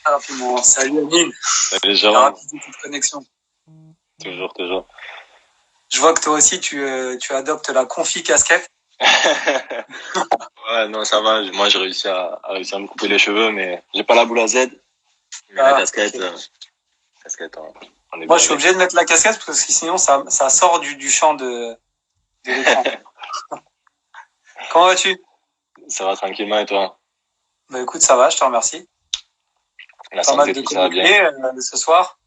Très rapidement. Salut Amine. Salut La Jérôme, rapidité de connexion. toujours. Je vois que toi aussi tu adoptes la confi casquette. Ouais, non, ça va. Moi, j'ai réussi à me couper les cheveux, mais j'ai pas la boule à Z. Mais la casquette, Ok. casquette, on est Moi bien je suis avec. obligé de mettre la casquette parce que sinon ça sort du champ de l'écran. Comment vas-tu? Ça va tranquillement et toi? Bah écoute, ça va, je te remercie. La Pas mal santé, de tout ça va bien? connectés ce soir.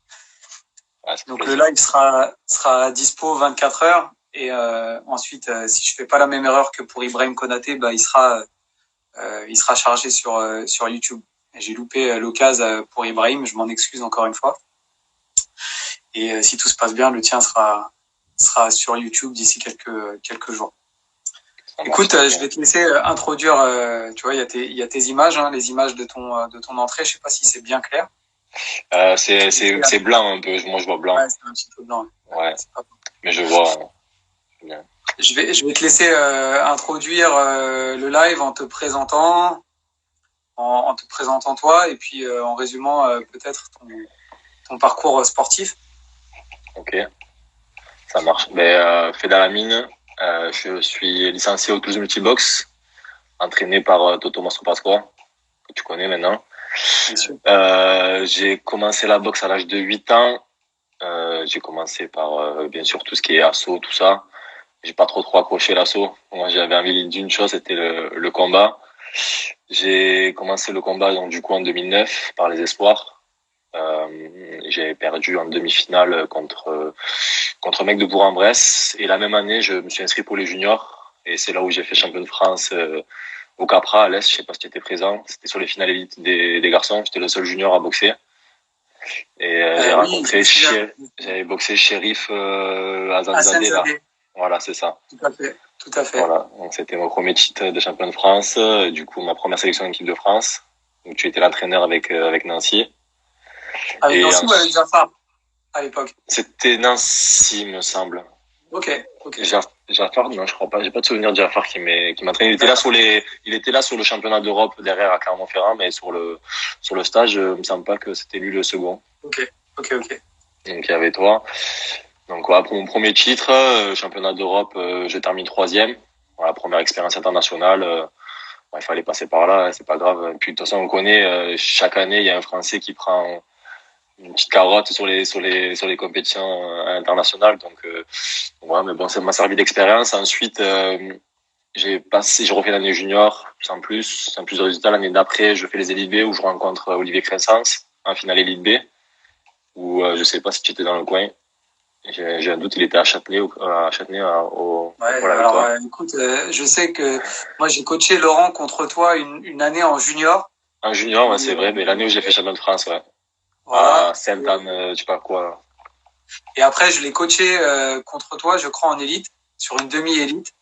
Ouais, c'est Donc le plaisir. live sera dispo 24 heures. Et ensuite, si je fais pas la même erreur que pour Ibrahim Konaté, bah il sera chargé sur YouTube. J'ai loupé l'occasion pour Ibrahim, je m'en excuse encore une fois. Et si tout se passe bien, le tien sera sur YouTube d'ici quelques jours. Ça marche, Écoute, très je bien. vais te laisser introduire. Tu vois, il y a tes images, hein, les images de ton entrée. Je sais pas si c'est bien clair. C'est blanc un peu. Moi, je vois blanc. Ouais, c'est un petit peu blanc. Ouais, C'est pas bon. mais je vois bien. Je vais te laisser introduire le live en te présentant, en te présentant toi, et puis en résumant peut-être ton parcours sportif. Ok, ça marche. Fait dans la mine, je suis licencié au Toulouse Multibox, entraîné par Toto Mastro Pasqua, que tu connais maintenant. Bien sûr. J'ai commencé la boxe à l'âge de 8 ans. J'ai commencé par, bien sûr, tout ce qui est assaut, tout ça. J'ai pas trop accroché l'assaut. Moi, j'avais envie d'une chose, c'était le combat. J'ai commencé le combat, donc, du coup, en 2009, par les espoirs. J'ai perdu en demi-finale contre un mec de Bourg-en-Bresse. Et la même année, je me suis inscrit pour les juniors. Et c'est là où j'ai fait champion de France, au Capra, à l'Est. Je sais pas si tu étais présent. C'était sur les finales élites des garçons. J'étais le seul junior à boxer. Et Oui, je me souviens. j'avais boxé Shérif Hassan Azanzadeh là. Zadeh, Voilà, c'est ça. tout à fait, tout à fait. Voilà, donc c'était mon premier titre de champion de France, et du coup ma première sélection en équipe de France. Donc tu étais l'entraîneur avec Nancy. Avec Et Nancy ou avec Jafar à l'époque? c'était Nancy, me semble. Ok. Jafar, non, je crois pas. J'ai pas de souvenir de Jafar qui m'entraînait. Il était là sur le championnat d'Europe derrière à Clermont-Ferrand, mais sur le stage, il me semble pas que c'était lui le second. Ok. Donc il y avait toi. Donc voilà, pour mon premier titre, championnat d'Europe, je termine troisième. Voilà, première expérience internationale. Il fallait passer par là, hein, c'est pas grave. Puis de toute façon, on connaît, chaque année, il y a un Français qui prend une petite carotte sur les compétitions internationales. Donc voilà, mais bon, ça m'a servi d'expérience. Ensuite, j'ai refait l'année junior, sans plus de résultats. L'année d'après, je fais les élites B où je rencontre Olivier Crensens en finale élite B, où je sais pas si tu étais dans le coin. J'ai un doute, il était à Châtenay, Ouais, voilà, avec alors toi. écoute, je sais que moi j'ai coaché Laurent contre toi une année en junior. En junior, ouais, Où, c'est vrai, mais l'année où j'ai fait champion de France, ouais. À voilà. Sainte-Anne, je sais pas quoi. Et après, je l'ai coaché contre toi, je crois, en élite, sur une demi-élite,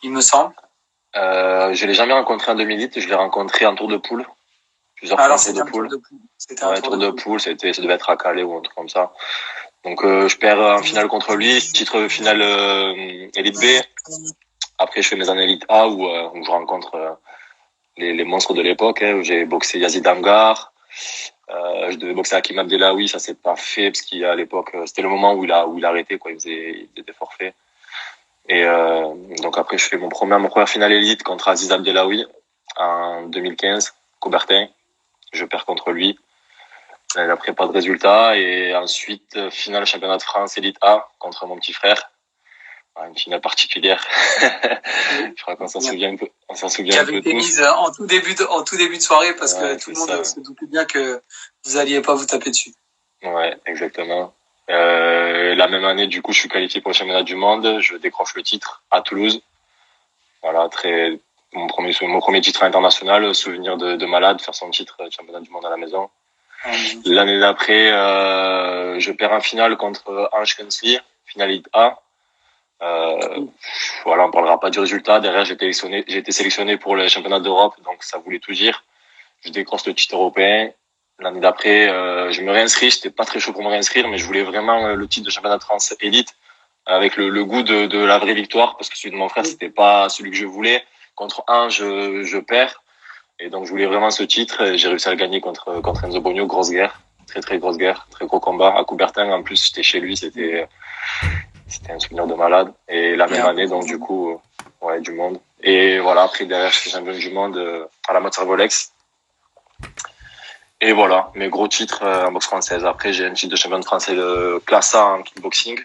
il me semble. Je l'ai jamais rencontré en demi-élite, je l'ai rencontré en tour de poule. Plusieurs fois Alors, en tour de c'était un tour poule. de poule. C'était un Ouais, tour tour de de poule. poule, ça devait être à Calais ou un truc comme ça. Donc, je perds en finale contre lui, titre finale élite B. Après, je fais mes années élite A où je rencontre les monstres de l'époque. Hein, où j'ai boxé Yazid Angar. Je devais boxer Hakim Abdellaoui, ça s'est pas fait parce qu'à l'époque, c'était le moment où il a arrêté, quoi. Il faisait des forfaits. Et donc après, je fais ma première finale élite contre Aziz Abdellaoui en 2015, Coubertin. Je perds contre lui. Après, pas de résultat. Et ensuite, finale championnat de France élite A contre mon petit frère. Une finale particulière. Je crois qu'on s'en souvient un peu. On s'en Qui souvient un avait peu été tous. mise en tout début de soirée parce que Ouais, tout c'est le monde ça. se doutait bien que vous alliez pas vous taper dessus. Ouais, exactement. La même année, du coup, je suis qualifié pour le championnat du monde. Je décroche le titre à Toulouse. Voilà, mon premier titre international, souvenir de malade, faire son titre de championnat du monde à la maison. L'année d'après, je perds en finale contre Ange Kensli, finale Elite A. Voilà, on parlera pas du résultat. Derrière, j'ai été sélectionné pour le championnat d'Europe, donc ça voulait tout dire. Je décroche le titre européen. L'année d'après, je me réinscris. J'étais pas très chaud pour me réinscrire, mais je voulais vraiment le titre de championnat de France élite avec le goût de la vraie victoire, parce que celui de mon frère, c'était pas celui que je voulais. Contre un, je perds. Et donc, je voulais vraiment ce titre. Et j'ai réussi à le gagner contre Enzo Bonio. Grosse guerre. Très, très grosse guerre. Très gros combat. À Coubertin, en plus, j'étais chez lui. C'était un souvenir de malade. Et la même année, donc, du coup, ouais, du monde. Et voilà, après, derrière, j'étais champion du monde à la mode Servolex. Et voilà, mes gros titres en boxe française. Après, j'ai un titre de champion de français de classe A en kickboxing.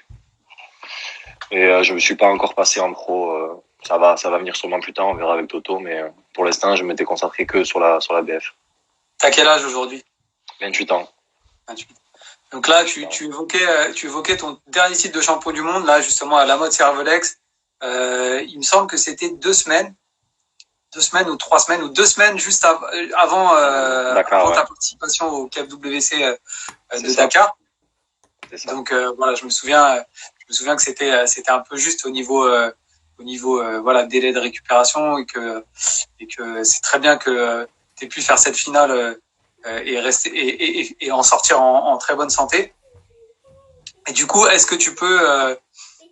Et je me suis pas encore passé en pro. Ça va venir sûrement plus tard, on verra avec Toto. Mais pour l'instant, je m'étais concentré que sur la BF. T'as quel âge aujourd'hui? 28 ans. 28. Donc là, tu évoquais ton dernier titre de champion du monde, là, justement, à la mode Servolex. Il me semble que c'était 2 semaines ou 3 semaines, ou 2 semaines juste avant ta participation au KFWC de Dakar. Donc voilà, je me souviens que c'était un peu juste au niveau voilà, délai de récupération, et que c'est très bien que tu aies pu faire cette finale et rester et en sortir en très bonne santé. Et du coup, est-ce que tu peux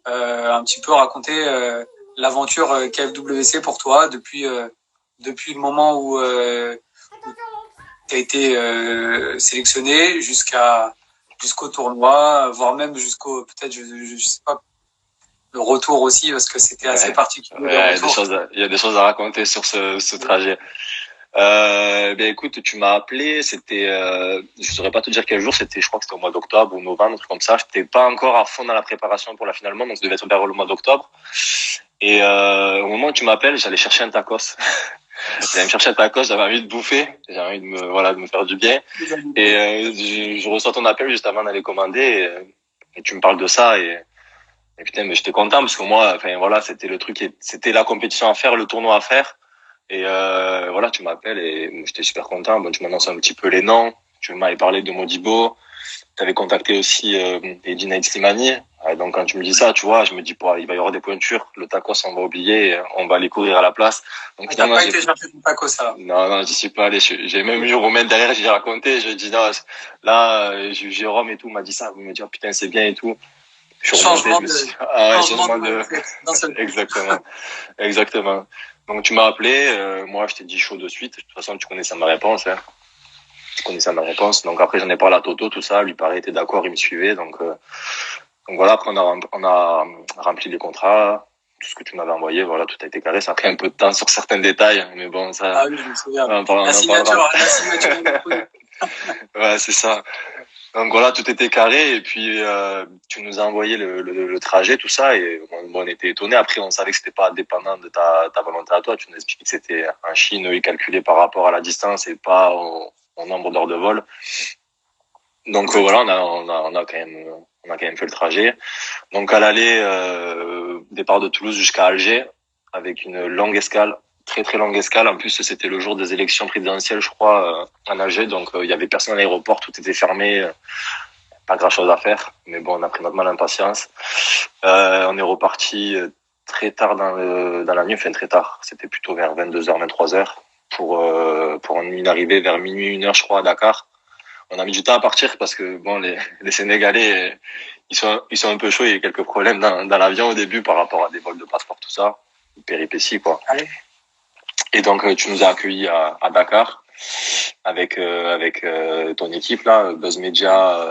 un petit peu raconter l'aventure KFWC pour toi depuis le moment où tu as été sélectionné jusqu'au tournoi, voire même jusqu'au, peut-être, je sais pas, le retour aussi, parce que c'était assez particulier. Il y a des choses à raconter sur ce trajet. Ben écoute, tu m'as appelé, c'était, je saurais pas te dire quel jour, c'était, je crois que c'était au mois d'octobre ou novembre, un truc comme ça. J'étais pas encore à fond dans la préparation pour la finale, donc ça devait être vers le mois d'octobre. Et au moment où tu m'appelles, j'allais chercher un tacos. J'allais me chercher un tacos, j'avais envie de bouffer, j'avais envie de me faire du bien. Et je reçois ton appel juste avant d'aller commander, et tu me parles de ça, et putain, mais j'étais content parce que moi, enfin voilà, c'était le truc, c'était la compétition à faire, le tournoi à faire. Et voilà, tu m'appelles et j'étais super content. Bon, tu m'annonces un petit peu les noms. Tu m'avais parlé de Modibo. Tu avais contacté aussi Edina Slimani. Donc quand tu me dis ça, tu vois, je me dis il va y avoir des pointures. Le tacos, on va oublier, on va aller courir à la place. Donc t'as pas été chercher ton tacos, ça? Non, j'y suis pas allé. J'ai même eu Romain derrière, j'ai raconté. Je dis non, là, Jérôme et tout m'a dit ça. Vous me dites, oh, putain, c'est bien et tout. Changement de... Exactement. Donc tu m'as appelé, moi je t'ai dit chaud de suite. De toute façon, tu connaissais ma réponse. Donc après, j'en ai parlé à Toto, tout ça. Lui, pareil, était d'accord, il me suivait. Donc voilà. Après, on a rempli les contrats, tout ce que tu m'avais envoyé. Voilà, tout a été carré. Ça a pris un peu de temps sur certains détails, mais bon, ça. Ah oui, je me souviens. La signature. Ouais, c'est ça. Donc voilà, tout était carré, et puis tu nous as envoyé le trajet, tout ça, et on était étonnés. Après, on savait que c'était pas dépendant de ta volonté à toi. Tu nous as expliqué que c'était en Chine, et calculé par rapport à la distance et pas au nombre d'heures de vol. Donc voilà, on a quand même fait le trajet. Donc à l'aller, départ de Toulouse jusqu'à Alger, avec une longue escale. Très très longue escale. En plus, c'était le jour des élections présidentielles, je crois, en Alger. Donc, il y avait personne à l'aéroport, tout était fermé, pas grand chose à faire. Mais bon, on a pris notre mal d'impatience. On est reparti très tard dans la nuit, enfin très tard. C'était plutôt vers 22h, 23h pour une arrivée vers minuit, 1h, je crois, à Dakar. On a mis du temps à partir parce que bon, les Sénégalais, ils sont un peu chauds. Il y a eu quelques problèmes dans l'avion au début par rapport à des vols de passeport, tout ça, péripéties quoi. Allez. Et donc tu nous as accueillis à Dakar avec ton équipe là, Buzz Media,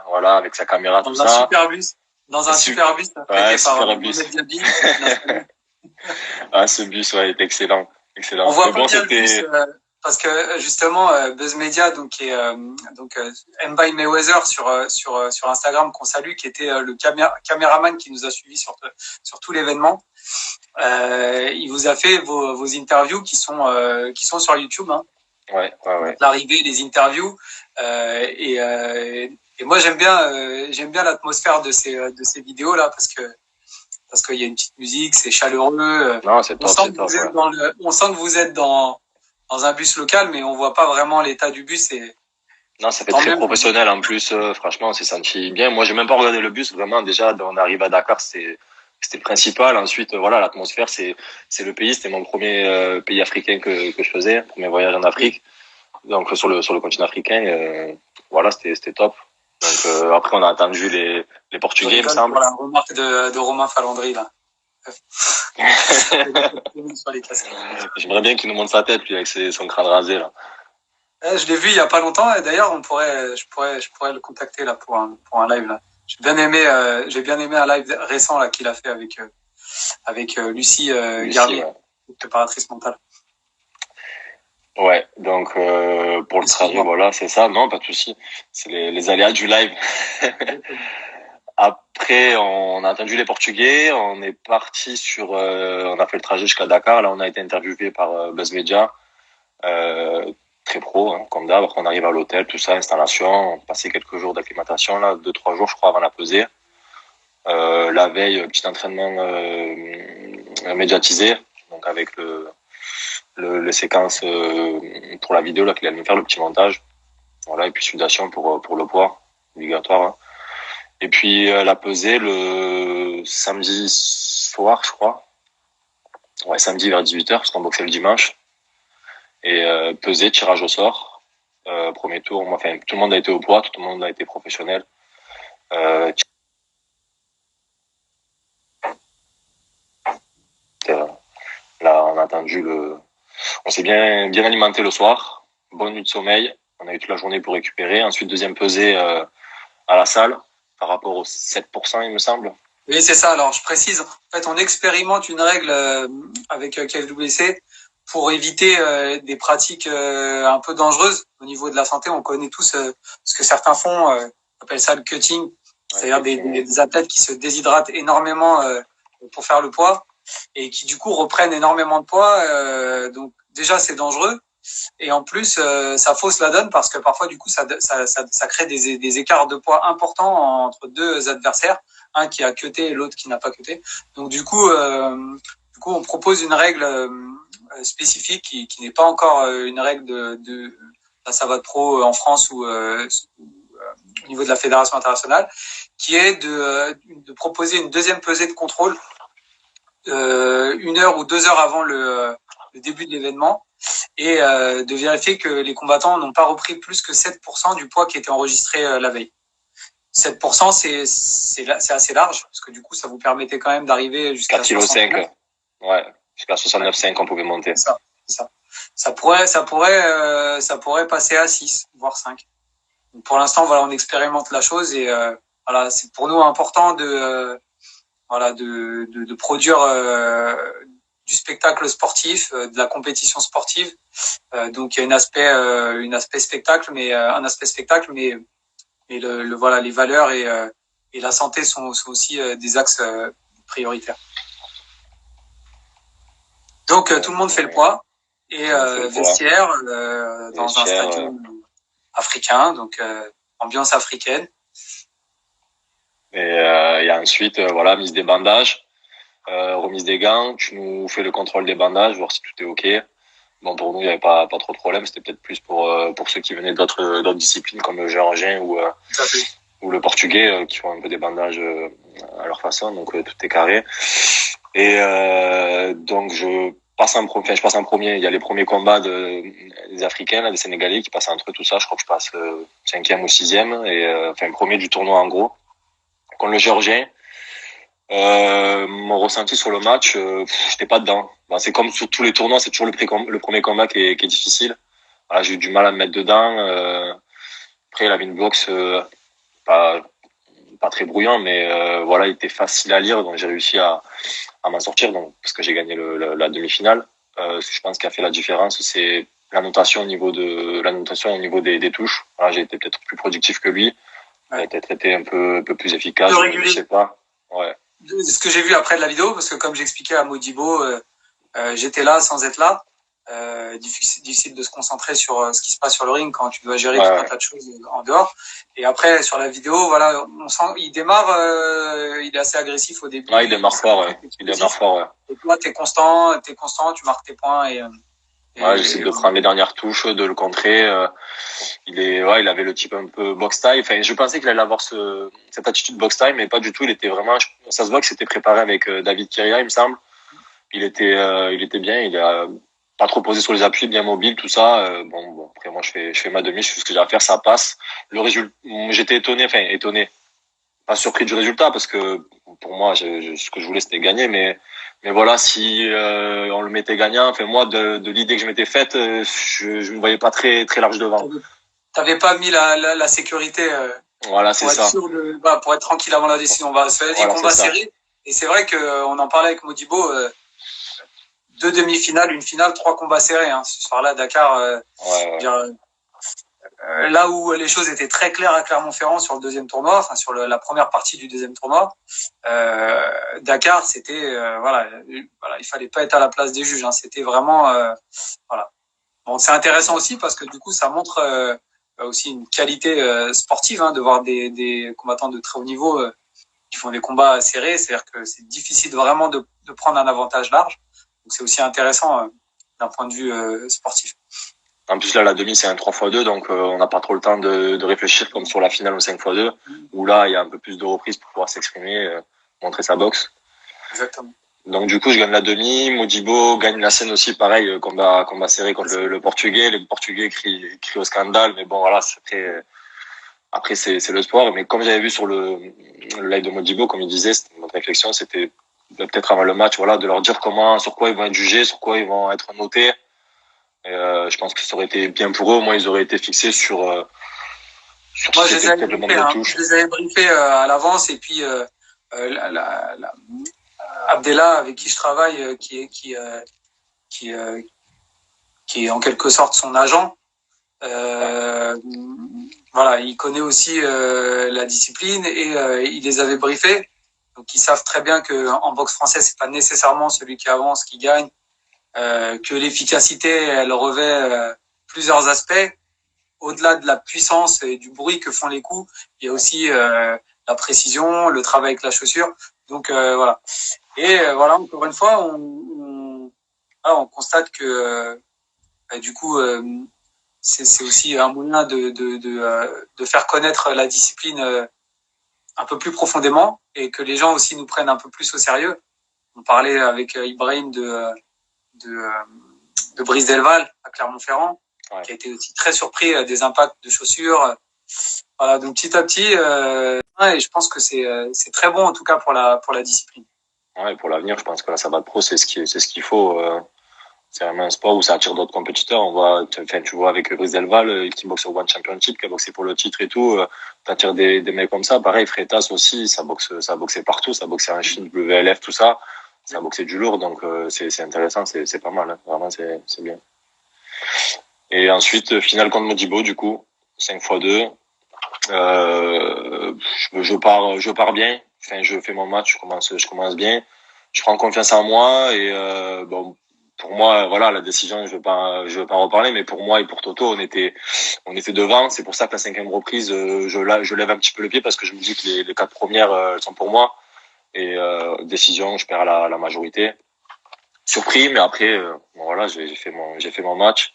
voilà, avec sa caméra, tout ça. Dans un super bus. Ouais, super bus. Ah, ce bus, ouais, est excellent. On voit pas bien le bus, parce que justement Buzz Media, donc qui est M.by Mayweather sur Instagram, qu'on salue, qui était le caméraman qui nous a suivis sur tout l'événement. Il vous a fait vos interviews qui sont sur YouTube, hein. Ouais. L'arrivée, les interviews, et moi j'aime bien l'atmosphère de ces vidéos là, parce qu'il y a une petite musique, c'est chaleureux. Non, c'est top, on sent que vous êtes dans un bus local, mais on voit pas vraiment l'état du bus. Non, ça fait très professionnel en plus. Franchement, on s'est senti bien. Moi, j'ai même pas regardé le bus. Vraiment, déjà, on arrive à Dakar, c'était le principal. Ensuite, voilà, l'atmosphère, c'est le pays. C'était mon premier pays africain que je faisais, premier voyage en Afrique. Donc sur le continent africain, voilà, c'était top. Donc après, on a attendu les Portugais, il me semble. Voilà, remarque de Romain Falandry là. Sur les casquettes. J'aimerais bien qu'il nous montre sa tête, lui, avec son crâne rasé, là. Je l'ai vu il y a pas longtemps. Et d'ailleurs, je pourrais le contacter là pour un live là. J'ai bien aimé un live récent là qu'il a fait avec Lucie Garnier, Ouais. préparatrice mentale. Ouais, donc pour le trajet, voilà, c'est ça. Non, pas de souci. C'est les aléas du live. Après, on a attendu les Portugais. On est parti on a fait le trajet jusqu'à Dakar. Là, on a été interviewé par Buzz Media. Très pro, hein, comme d'hab. Après, on arrive à l'hôtel, tout ça, installation. On passait quelques jours d'acclimatation, là, 2-3 jours, je crois, avant la pesée. La veille, petit entraînement médiatisé, donc avec le séquence pour la vidéo là qu'il allait me faire, le petit montage. Voilà, et puis sudation pour le poids, obligatoire. Hein. Et puis la pesée le samedi soir, je crois. Ouais, samedi vers 18h, parce qu'on boxait le dimanche. Et pesée, tirage au sort. Premier tour, enfin, tout le monde a été au poids, tout le monde a été professionnel. Là, on a attendu on s'est bien alimenté le soir. Bonne nuit de sommeil. On a eu toute la journée pour récupérer. Ensuite, deuxième pesée à la salle par rapport aux 7%, il me semble. Oui, c'est ça. Alors, je précise. En fait, on expérimente une règle avec KFWC pour éviter des pratiques un peu dangereuses au niveau de la santé. On connaît tous ce que certains font. On appelle ça le cutting. C'est-à-dire des athlètes qui se déshydratent énormément pour faire le poids et qui du coup reprennent énormément de poids. Donc déjà c'est dangereux et en plus ça fausse la donne parce que parfois du coup ça crée des écarts de poids importants entre deux adversaires, un qui a cuté et l'autre qui n'a pas cuté. Donc du coup on propose une règle spécifique qui n'est pas encore une règle de la Savate Pro en France ou au niveau de la fédération internationale, qui est de proposer une deuxième pesée de contrôle 1 heure ou 2 heures avant le début de l'événement et de vérifier que les combattants n'ont pas repris plus que 7% du poids qui était enregistré la veille. 7%, c'est assez large parce que du coup, ça vous permettait quand même d'arriver jusqu'à 4,5 kg. Ouais, jusqu'à 69,5 on pouvait monter. C'est ça. Ça pourrait passer à 6, voire 5. Donc pour l'instant, voilà, on expérimente la chose et voilà, c'est pour nous important de produire du spectacle sportif, de la compétition sportive. Donc il y a un aspect spectacle, mais voilà, les valeurs et la santé sont aussi des axes prioritaires. Donc tout le monde fait le poids et vestiaire dans un stadium africain, donc ambiance africaine. Et ensuite, voilà, mise des bandages, remise des gants. Tu nous fais le contrôle des bandages, voir si tout est ok. Bon, pour nous, il n'y avait pas trop de problème. C'était peut-être plus pour ceux qui venaient d'autres disciplines comme le géorgien ou le portugais qui font un peu des bandages à leur façon. Donc tout est carré. Et donc je passe en premier. Il y a les premiers combats des Africains, là, des Sénégalais qui passent entre eux, tout ça. Je crois que je passe 5e ou 6e et premier du tournoi en gros. Contre le géorgien. Mon ressenti sur le match, j'étais pas dedans. Ben, c'est comme sur tous les tournois, c'est toujours le premier combat qui est difficile. Voilà, j'ai eu du mal à me mettre dedans. Après, il avait une boxe pas très brouillant, mais voilà, il était facile à lire, donc j'ai réussi à m'en sortir, donc parce que j'ai gagné la demi-finale. Je pense qu'il a fait la différence, c'est la notation au niveau des touches. Voilà, j'ai été peut-être plus productif que lui. Il a peut-être été un peu plus efficace. Je sais pas. Ouais. Ce que j'ai vu après de la vidéo, parce que comme j'expliquais à Modibo, j'étais là sans être là. Difficile de se concentrer sur ce qui se passe sur le ring quand tu dois gérer tout un tas de choses en dehors. Et après, sur la vidéo, voilà, on sent, il démarre, il est assez agressif au début. Ouais, il démarre fort, ouais. Et toi, t'es constant, tu marques tes points j'essaie de prendre les dernières touches, de le contrer. Il avait le type un peu box style. Enfin, je pensais qu'il allait avoir cette attitude box style, mais pas du tout. Il était vraiment, ça se voit que c'était préparé avec David Kiria, il me semble. Il était bien. Il a pas trop posé sur les appuis, bien mobile, tout ça. Bon. Après, moi, je fais ma demi, je fais ce que j'ai à faire, ça passe. Le résultat, j'étais étonné. Pas surpris du résultat parce que pour moi, ce que je voulais, c'était gagner, mais Mais voilà, si on le mettait gagnant, enfin moi, de l'idée que je m'étais faite, je me voyais pas très très large devant. T'avais pas mis la sécurité Voilà, c'est pour être ça. sûr pour être tranquille avant la décision. Ça dit Voilà, combat c'est ça. serré. Et c'est vrai que on en parlait avec Modibo. 2 demi-finales, une finale, 3 combats serrés. Hein. Ce soir-là, Dakar. Ouais. Là où les choses étaient très claires à Clermont-Ferrand sur le deuxième tournoi, enfin sur la première partie du deuxième tournoi, Dakar, c'était voilà, il fallait pas être à la place des juges. Hein. C'était vraiment voilà. Bon, c'est intéressant aussi parce que du coup, ça montre aussi une qualité sportive hein, de voir des combattants de très haut niveau qui font des combats serrés. C'est-à-dire que c'est difficile vraiment de prendre un avantage large. Donc c'est aussi intéressant d'un point de vue sportif. En plus, là, la demi, c'est un 3x2, donc on n'a pas trop le temps de réfléchir comme sur la finale au 5x2, où là, il y a un peu plus de reprises pour pouvoir s'exprimer, montrer sa boxe. Exactement. Donc du coup, je gagne la demi. Modibo gagne la scène aussi, pareil, combat serré contre le Portugais. Les Portugais crient au scandale, mais bon, voilà, après, c'est le sport. Mais comme j'avais vu sur le live de Modibo, comme il disait, c'était notre réflexion, c'était peut-être avant le match, voilà, de leur dire sur quoi ils vont être jugés, sur quoi ils vont être notés. Et je pense que ça aurait été bien pour eux. Au moins, ils auraient été fixés sur Moi, si c'était peut-être le nombre de touches. Je les avais briefés à l'avance et puis Abdella, avec qui je travaille, qui, qui est en quelque sorte son agent. Voilà, il connaît aussi la discipline et il les avait briefés. Donc, ils savent très bien que en boxe française, c'est pas nécessairement celui qui avance qui gagne, que l'efficacité, elle revêt plusieurs aspects. Au-delà de la puissance et du bruit que font les coups, il y a aussi la précision, le travail avec la chaussure. Donc voilà. Et voilà, encore une fois, on constate que du coup, c'est aussi un moyen de faire connaître la discipline un peu plus profondément et que les gens aussi nous prennent un peu plus au sérieux. On parlait avec Ibrahim de, de Brice Delval à Clermont-Ferrand, qui a été aussi très surpris des impacts de chaussures. Voilà, donc petit à petit, et je pense que c'est très bon en tout cas pour la discipline. Ouais, pour l'avenir, je pense que la savate pro, c'est ce qu'il faut. C'est vraiment un sport où ça attire d'autres compétiteurs. Tu vois avec Brice Delval, qui boxe au One Championship, qui a boxé pour le titre et tout, t'attires des mecs comme ça. Pareil, Freitas aussi, ça a boxé partout, ça a boxé en Chine, WLF, tout ça. Ça a boxé du lourd, donc c'est intéressant, c'est pas mal. Hein. Vraiment, c'est bien. Et ensuite, finale contre Modibo, du coup, 5x2. Je pars bien. Enfin, je fais mon match, je commence bien. Je prends confiance en moi et bon, pour moi, voilà, la décision, je veux pas en reparler, mais pour moi et pour Toto, on était devant. C'est pour ça que la cinquième reprise, je lève un petit peu le pied parce que je me dis que les 4 premières elles sont pour moi. Et décision, je perds la majorité. Surpris, mais après, bon, voilà, j'ai fait mon match.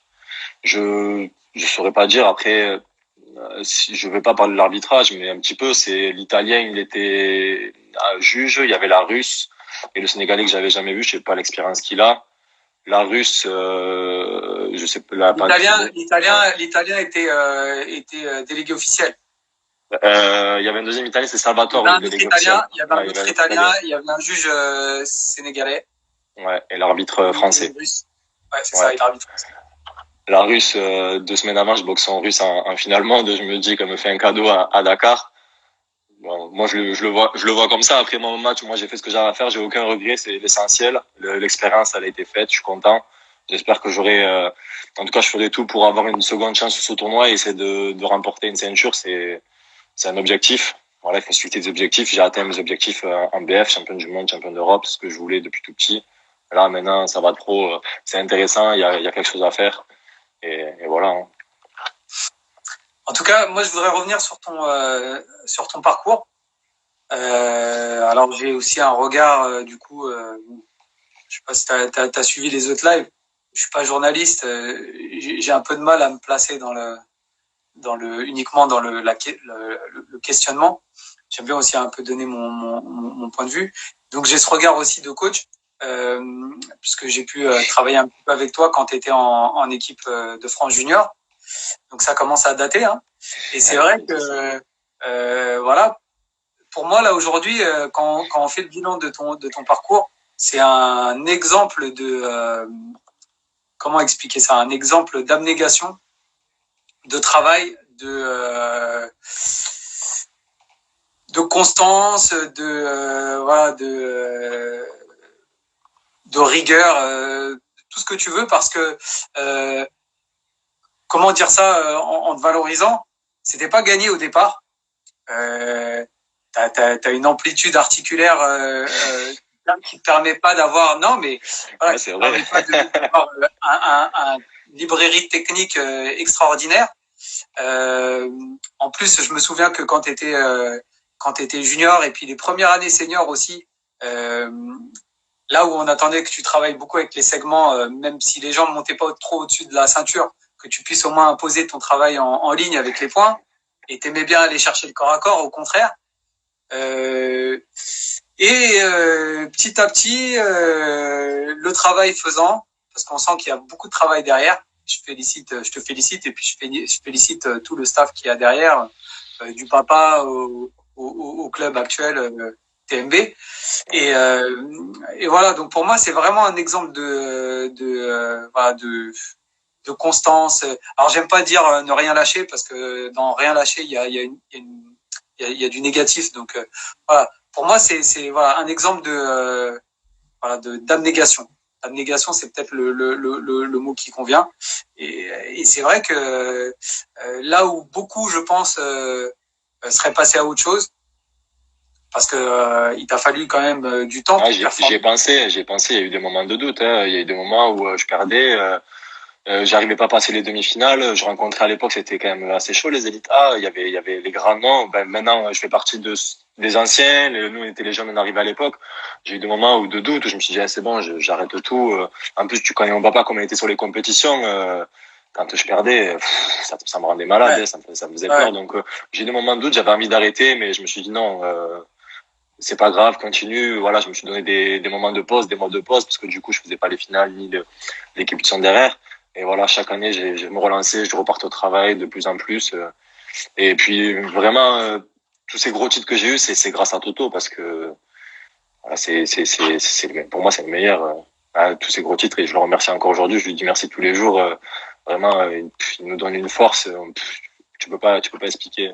Je saurais pas dire après. Si je vais pas parler de l'arbitrage, mais un petit peu, c'est l'Italien, il était juge, il y avait la Russe et le Sénégalais que j'avais jamais vu, je sais pas l'expérience qu'il a. La Russe, je sais pas. L'Italien était délégué officiel. Il y avait un deuxième Italien, c'est Salvatore, le délégué officiel. Il y avait un autre Italien, il y avait un juge sénégalais. Ouais, et l'arbitre français. Ouais, c'est ça, et l'arbitre français. La Russe, 2 semaines avant, je boxe en Russe en finale monde. Je me dis qu'elle me fait un cadeau à Dakar. Bon, moi, je le vois comme ça. Après mon match, moi, j'ai fait ce que j'avais à faire. J'ai aucun regret. C'est l'essentiel. L'expérience, elle a été faite. Je suis content. J'espère que en tout cas, je ferai tout pour avoir une seconde chance sur ce tournoi et essayer de remporter une ceinture. C'est un objectif. Voilà, il faut se fixer des objectifs. J'ai atteint mes objectifs en BF, champion du monde, champion d'Europe, ce que je voulais depuis tout petit. Là, maintenant, ça va trop. C'est intéressant. Il y a quelque chose à faire. Et voilà. Hein. En tout cas, moi, je voudrais revenir sur ton parcours. Alors, j'ai aussi un regard, du coup, je sais pas si t'as suivi les autres lives. Je suis pas journaliste. J'ai un peu de mal à me placer uniquement dans le questionnement. J'aime bien aussi un peu donner mon point de vue. Donc, j'ai ce regard aussi de coach. Puisque j'ai pu travailler un peu avec toi quand tu étais en équipe de France Junior. Donc ça commence à dater. Hein. Et c'est vrai que voilà, pour moi là aujourd'hui, quand on fait le bilan de ton parcours, c'est un exemple de comment expliquer ça, un exemple d'abnégation, de travail, de constance, voilà, de rigueur, tout ce que tu veux, parce que comment dire ça en te valorisant, c'était pas gagné au départ. T'as une amplitude articulaire qui te permet pas d'avoir, non, mais voilà, ouais, qui te permet pas d'avoir un librairie technique extraordinaire. En plus, je me souviens que quand t'étais junior et puis les premières années senior aussi, là où on attendait que tu travailles beaucoup avec les segments, même si les gens ne montaient pas trop au-dessus de la ceinture, que tu puisses au moins imposer ton travail en ligne avec les points, et t'aimais bien aller chercher le corps à corps, au contraire. Petit à petit, le travail faisant, parce qu'on sent qu'il y a beaucoup de travail derrière. Je te félicite, et puis je félicite tout le staff qu'il y a derrière, du papa au club actuel TMB. Et voilà, donc pour moi, c'est vraiment un exemple voilà, de constance. Alors j'aime pas dire ne rien lâcher, parce que dans rien lâcher, il y a du négatif. Donc voilà, pour moi, c'est voilà un exemple voilà d'abnégation. Abnégation, c'est peut-être le mot qui convient. Et c'est vrai que là où beaucoup, je pense, seraient passés à autre chose, parce que il t'a fallu quand même du temps. Ah, j'y ai pensé. Il y a eu des moments de doute. Hein. Il y a eu des moments où je perdais. J'arrivais pas à passer les demi-finales. Je rencontrais à l'époque, c'était quand même assez chaud les élites A. Il y avait les grands noms. Ben, maintenant, je fais partie des anciens. Nous, on était les jeunes, on arrivait à l'époque. J'ai eu des moments où de doute où je me suis dit, ah, c'est bon, j'arrête tout. En plus, tu connais mon papa, comment il était sur les compétitions. Quand je perdais, ça me rendait malade, Ouais. ça me faisait peur. Donc, j'ai eu des moments de doute. J'avais envie d'arrêter, mais je me suis dit non. C'est pas grave, continue. Voilà, je me suis donné des moments de pause, des mois de pause, parce que du coup, je faisais pas les finales ni l'équipe de son derrière. Et voilà, chaque année, je me relançais, je reparte au travail de plus en plus. Et puis, vraiment, tous ces gros titres que j'ai eus, c'est grâce à Toto, parce que voilà, pour moi, c'est le meilleur. Tous ces gros titres, et je le remercie encore aujourd'hui. Je lui dis merci tous les jours. Vraiment, il nous donne une force. Tu peux pas expliquer.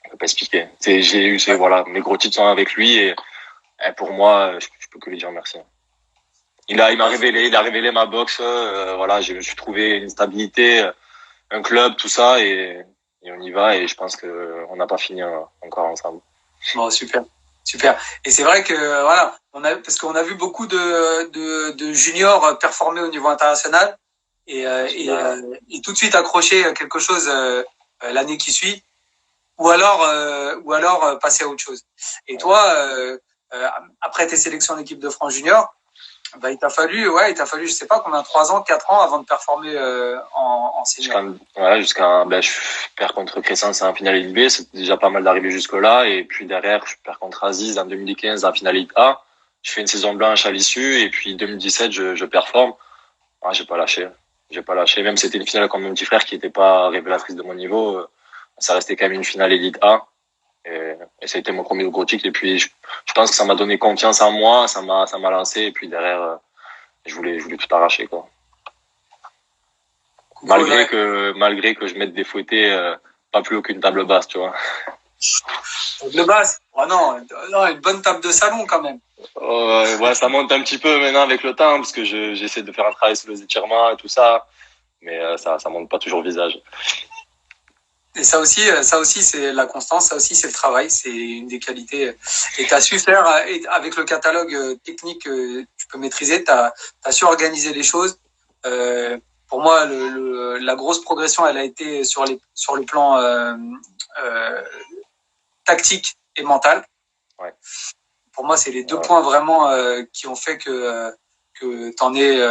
Je peux pas expliquer. Voilà, mes gros titres sont avec lui, et pour moi, je peux que lui dire merci. Il m'a révélé, il a révélé ma boxe. Voilà, je me suis trouvé une stabilité, un club, tout ça, et on y va. Et je pense que on n'a pas fini encore ensemble. Bon, super, super. Et c'est vrai que voilà, parce qu'on a vu beaucoup de juniors performer au niveau international et tout de suite accrocher quelque chose l'année qui suit, ou alors passer à autre chose. Et toi, après tes sélections d'équipe de France junior, bah, il t'a fallu, je sais pas combien, 3 ans, 4 ans avant de performer en senior. Je perds contre Crescens en finale Elite B, c'est déjà pas mal d'arriver jusque là, et puis derrière, je perds contre Aziz en 2015 en finale Elite A. Je fais une saison blanche à l'issue, et puis 2017, je performe. Ah, j'ai pas lâché. Même si c'était une finale comme mon petit frère qui était pas révélatrice de mon niveau, ça restait quand même une finale Elite A. Et ça a été mon premier gros titre. Et puis, je pense que ça m'a donné confiance en moi, ça m'a lancé. Et puis derrière, je voulais tout arracher, quoi. Malgré que je mette des fouettés, pas plus haut qu'une table basse, tu vois. Table basse? Oh non, une bonne table de salon quand même. Ouais, ça monte un petit peu maintenant avec le temps, parce que j'essaie de faire un travail sur les étirements et tout ça. Mais ça monte pas toujours le visage. Et ça aussi, c'est la constance, ça aussi, c'est le travail, c'est une des qualités. Et tu as su faire, avec le catalogue technique que tu peux maîtriser, tu as su organiser les choses. Pour moi, la grosse progression, elle a été sur le plan tactique et mental. Ouais. Pour moi, c'est les deux points vraiment qui ont fait que t'en es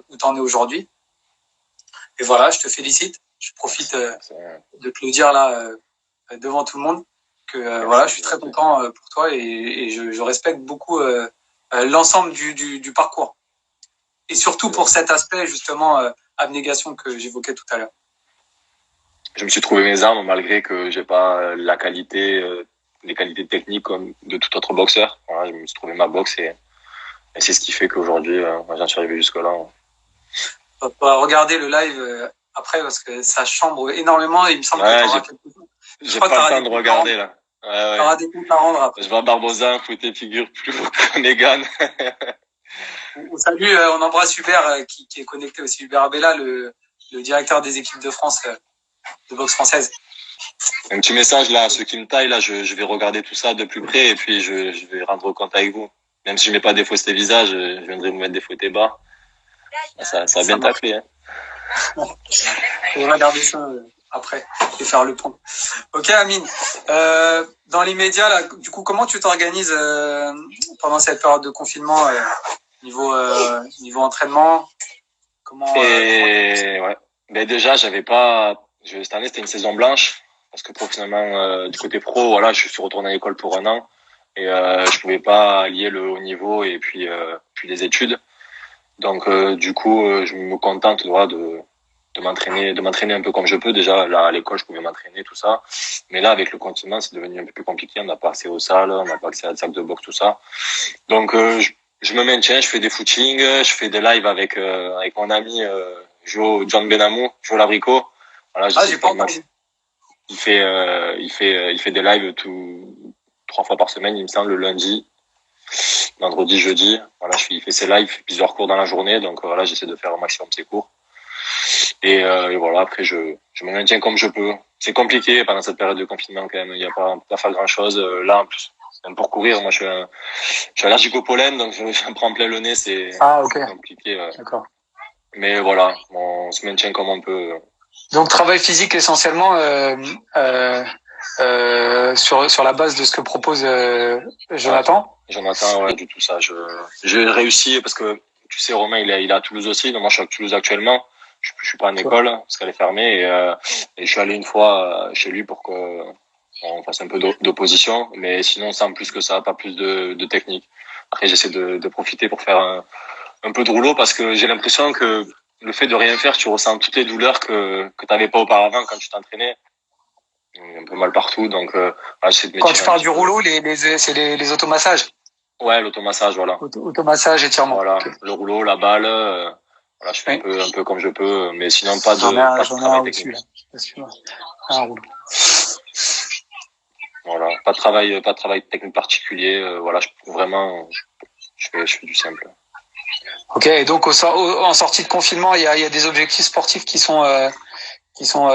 où t'en es aujourd'hui. Et voilà, je te félicite. Je profite de te le dire là devant tout le monde que voilà, je suis très content pour toi et je respecte beaucoup l'ensemble du parcours. Et surtout pour cet aspect justement abnégation que j'évoquais tout à l'heure. Je me suis trouvé mes armes malgré que j'ai pas les qualités techniques comme de tout autre boxeur. Voilà, je me suis trouvé ma boxe et Et c'est ce qui fait qu'aujourd'hui, moi, j'en suis arrivé jusque-là. On va regarder le live après parce que ça chambre énormément. Il me semble que tu auras quelque chose. J'ai pas le temps de regarder là. Tu auras des comptes à rendre après. Je vois Barbosa fouetter figure plus haut que Megan. On salue, on embrasse Hubert qui est connecté aussi. Hubert Abella, le directeur des équipes de France de boxe française. Un petit message là à ceux qui me taillent là, je vais regarder tout ça de plus près et puis je vais rendre compte avec vous. Même si je mets pas défausser les visages, je viendrai vous mettre défausser bas. Ça a bien taclé. Hein. On va regarder ça après et faire le point. Ok Amine. Dans l'immédiat là, du coup, comment tu t'organises pendant cette période de confinement niveau entraînement? Comment ouais. Ben déjà, cette année c'était une saison blanche parce que professionnellement du côté pro, voilà, je suis retourné à l'école pour 1 an et je pouvais pas allier le haut niveau et puis les études. Donc du coup, je me contente de m'entraîner un peu comme je peux. Déjà là à l'école, je pouvais m'entraîner tout ça, mais là avec le confinement, c'est devenu un peu plus compliqué. On n'a pas accès aux salles, on n'a pas accès à la salle de boxe, tout ça. Donc je me maintiens, je fais des footings, je fais des lives avec mon ami John Benamou, Jo Labrico. Voilà, j'ai pas entendu. Il fait des lives 3 fois par semaine, il me semble, le lundi, vendredi, jeudi. Voilà, il fait ses lives, plusieurs cours dans la journée, donc voilà, j'essaie de faire au maximum ses cours. Et voilà, après je me maintiens comme je peux. C'est compliqué pendant cette période de confinement quand même. Il y a pas à faire grand chose. Là en plus, même pour courir, moi je suis allergique au pollen, donc je me prends plein le nez, c'est compliqué. D'accord. Mais voilà, on se maintient comme on peut. Donc travail physique essentiellement sur la base de ce que propose Jonathan. Ouais, Jonathan, ouais, du tout ça. J'ai réussi parce que tu sais, Romain, il est à Toulouse aussi. Donc moi, je suis à Toulouse actuellement. Je suis pas en école parce qu'elle est fermée et je suis allé une fois chez lui pour que on fasse un peu d'opposition, mais sinon sans plus que ça, pas plus de technique. Après, j'essaie de profiter pour faire un peu de rouleau parce que j'ai l'impression que le fait de rien faire, tu ressens toutes les douleurs que t'avais pas auparavant quand tu t'entraînais. Un peu mal partout, donc j'essaie de. Quand tu parles du rouleau, c'est les automassages. Ouais, l'automassage, voilà. Automassage, étirement. Voilà, okay. Le rouleau, la balle, voilà, je fais un peu comme je peux, mais sinon pas de travail technique. Un rouleau. Voilà, pas de travail technique particulier. Voilà, je fais du simple. Ok, et donc en sortie de confinement, il y a des objectifs sportifs qui sont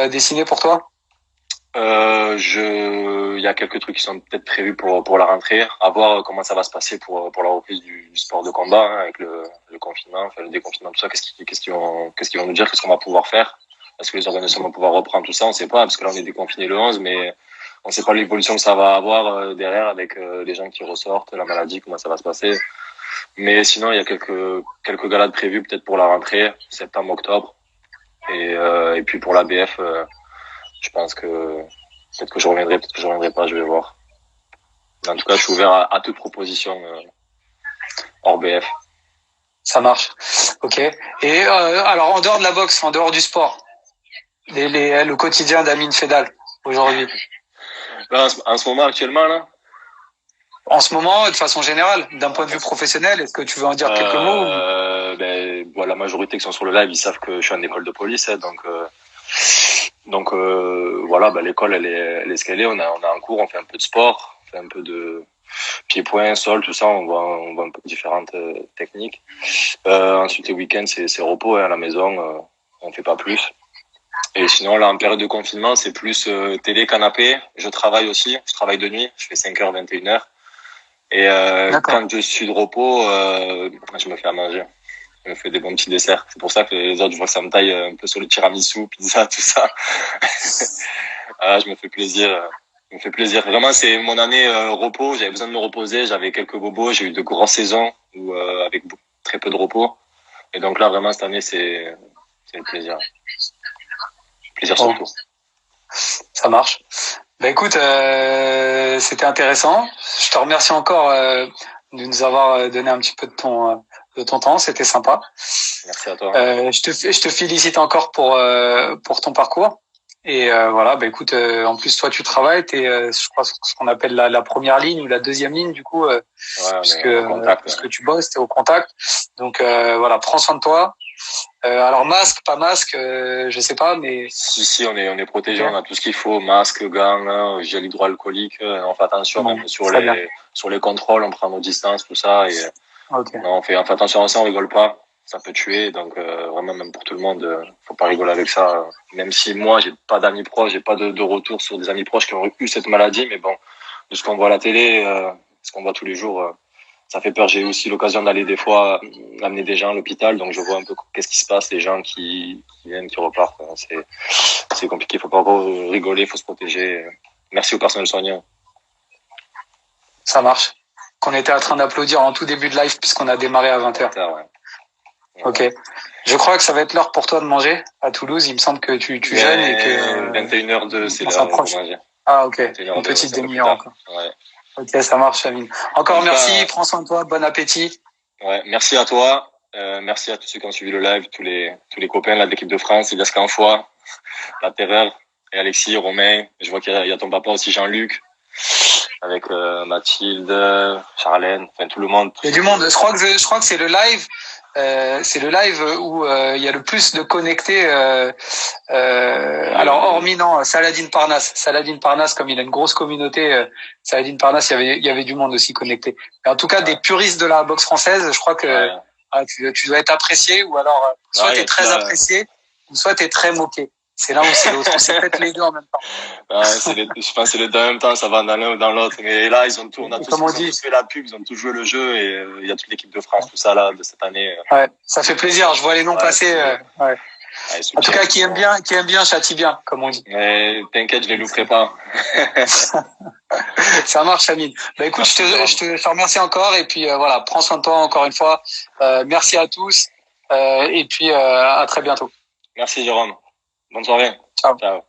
dessinés pour toi? Il y a quelques trucs qui sont peut-être prévus pour la rentrée, à voir comment ça va se passer pour la reprise du sport de combat, hein, avec le confinement, enfin le déconfinement, tout ça. Qu'est-ce qu'ils vont nous dire, qu'est-ce qu'on va pouvoir faire? Est-ce que les organisations vont pouvoir reprendre tout ça? On sait pas, parce que là on est déconfiné le 11, mais on sait pas l'évolution que ça va avoir derrière avec les gens qui ressortent, la maladie, comment ça va se passer. Mais sinon il y a quelques galas prévus peut-être pour la rentrée, septembre, octobre, et puis pour la BF. Je pense que peut-être que je reviendrai, peut-être que je reviendrai pas, je vais voir. En tout cas, je suis ouvert à toute proposition hors BF. Ça marche. Ok. Et alors en dehors de la boxe, en dehors du sport, le quotidien d'Amine Fedal aujourd'hui. Là, en ce moment, actuellement là. En ce moment, de façon générale, d'un point de vue professionnel, est-ce que tu veux en dire quelques mots ou... La majorité qui sont sur le live, ils savent que je suis en école de police, hein, donc voilà, l'école elle est ce qu'elle est. On a un cours, on fait un peu de sport, on fait un peu de pied-point, sol, tout ça. On voit un peu différentes techniques. Ensuite les week-ends c'est repos, hein, à la maison, on fait pas plus. Et sinon là en période de confinement c'est plus télé, canapé. Je travaille aussi, je travaille de nuit, je fais 5h 21h. Et quand je suis de repos, je me fais à manger. Je me fais des bons petits desserts. C'est pour ça que les autres, je vois que ça me taille un peu sur le tiramisu, pizza, tout ça. Je me fais plaisir. Vraiment, c'est mon année repos. J'avais besoin de me reposer. J'avais quelques bobos. J'ai eu de grosses saisons où, avec très peu de repos. Et donc là, vraiment, cette année, c'est le plaisir. Plaisir surtout. Ça marche. Écoute, c'était intéressant. Je te remercie encore de nous avoir donné un petit peu de ton temps, c'était sympa. Merci à toi. Je te félicite encore pour ton parcours. Et voilà, bah écoute, en plus toi tu travailles, t'es, je crois ce qu'on appelle la première ligne ou la deuxième ligne du coup, Ouais, on est en contact. puisque tu bosses, t'es au contact. Donc voilà, prends soin de toi. Alors masque, pas masque, je sais pas, mais Si, on est protégé, on a tout ce qu'il faut, masque, gants, gel hydroalcoolique, on fait attention bon, même sur les contrôles, on prend nos distances, tout ça, et okay. non, on fait attention à ça, on rigole pas, ça peut tuer, donc vraiment même pour tout le monde, faut pas rigoler avec ça. Même si moi j'ai pas d'amis proches, j'ai pas de retour sur des amis proches qui ont eu cette maladie, mais bon, de ce qu'on voit à la télé, ce qu'on voit tous les jours, ça fait peur. J'ai eu aussi l'occasion d'aller des fois amener des gens à l'hôpital, donc je vois un peu qu'est-ce qui se passe, les gens qui viennent, qui repartent. C'est compliqué, faut pas rigoler, faut se protéger. Merci au personnel soignant. Ça marche. Qu'on était en train d'applaudir en tout début de live puisqu'on a démarré à 20h. Ouais. Ok. Je crois que ça va être l'heure pour toi de manger à Toulouse. Il me semble que tu jeûnes et que 21h02, c'est l'heure de manger. Ah ok. 21h02, Une petite demi-heure encore. Ouais. Ok, ça marche, Amine. Encore merci, prends soin de toi, bon appétit. Ouais, merci à toi. Merci à tous ceux qui ont suivi le live, tous les copains là, de l'équipe de France, Elias Canfoy, La Terreur, et Alexis, Romain. Je vois qu'il y a ton papa aussi, Jean-Luc, avec Mathilde, Charlène, enfin tout le monde. Il y a du monde. Je crois que c'est le live. C'est le live où il y a le plus de connectés. Alors hormis Saladin Parnasse, comme il a une grosse communauté, Saladin Parnasse, il y avait du monde aussi connecté. Mais en tout cas, des puristes de la boxe française, je crois que tu dois être apprécié, ou alors soit t'es très apprécié, ou soit t'es très moqué. C'est l'un ou c'est l'autre. C'est peut-être les deux en même temps. Je pense que c'est les deux en même temps, ça va dans l'un ou dans l'autre. Mais là, ils ont tous fait la pub, ils ont tous joué le jeu, et il y a toute l'équipe de France, tout ça là, de cette année. Ouais, ça fait plaisir, je vois les noms passer. Ouais. En tout cas, qui aime bien, châtie bien, comme on dit. Mais t'inquiète, je les louperai pas. Ça marche, Amine. Bah écoute, je te remercie encore, et puis voilà, prends soin de toi encore une fois. Merci à tous, et puis à très bientôt. Merci Jérôme. Bonne soirée. Ciao. Ciao.